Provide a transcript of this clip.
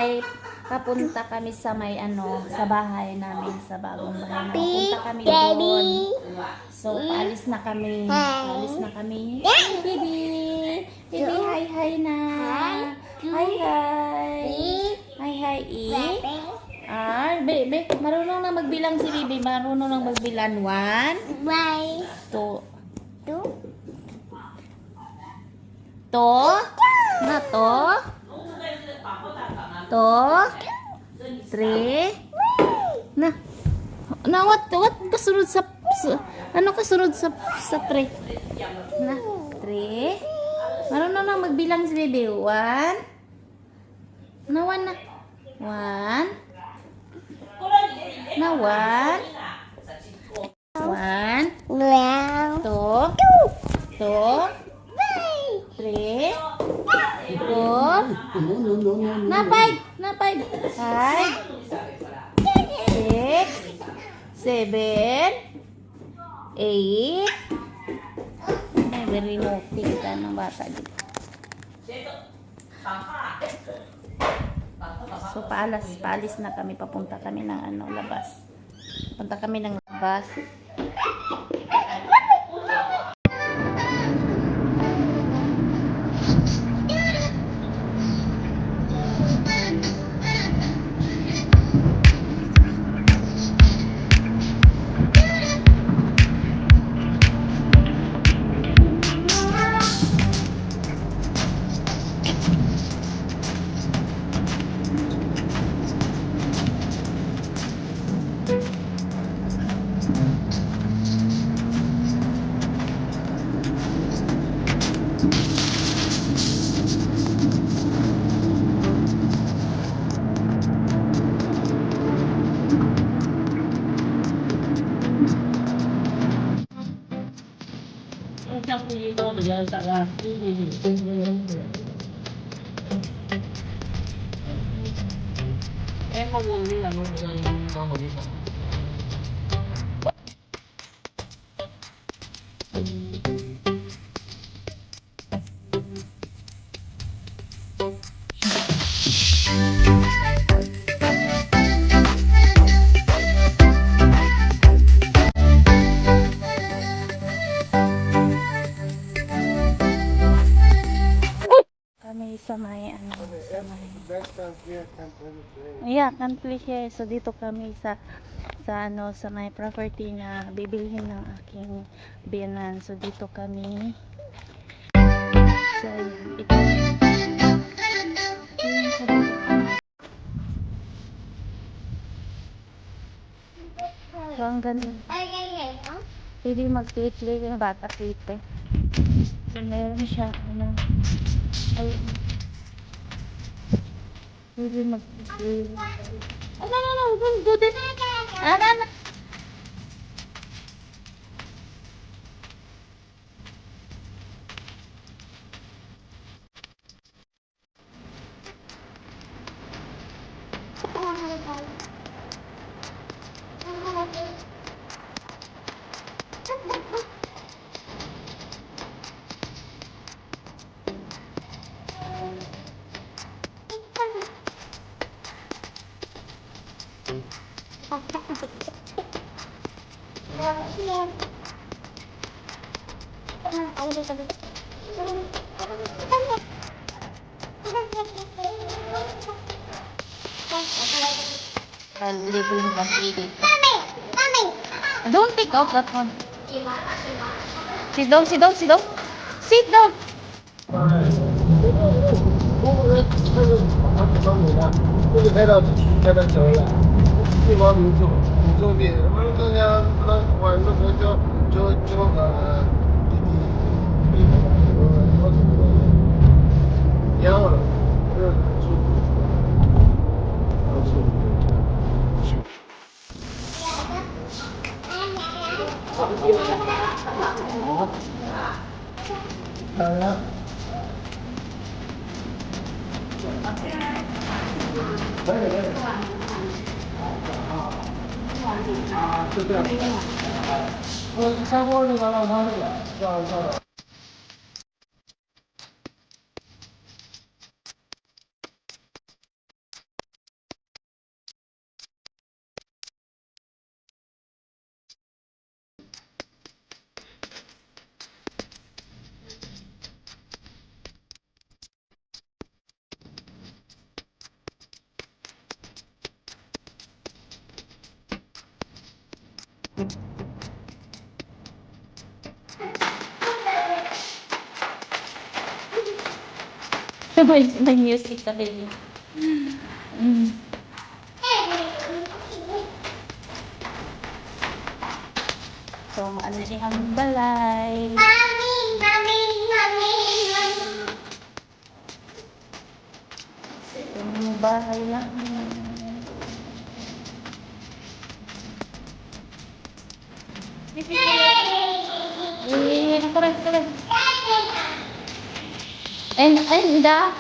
ay papunta kami sa may sa bahay namin, sa bagong bahay. Papunta kami doon. So, paalis na kami. Paalis na kami. Baby! Baby, hi na. Hi. Baby, marunong na magbilang si Bibi. Marunong na magbilang. 1, 2, na to, 3, what kasunod sa ano kasunod sa 3 na 3. Marunong na magbilang si Bibi. 1 na 1 2, 3, 4, na 5, 6, 7, 8. Very naughty ka ng bata dito. So paalis na kami, papunta kami ng labas. Punta kami ng labas. Kami sa may can't play here. So dito kami sa may property na bibilhin ng aking biyanan. So dito kami sa so ang ganda. Pwede mag-play yung bata dito. So meron siya pwede mag-play. No, don't do this. Don't take out that one. Sit down. Sit down.这个开到桥了，对方民众的，我们大家晚上交养了，是这样。差不多就拿到他这个，这样。may music ka rin. Mm. So, ano din ang balay. Yung bahay lang. Keren. Endah.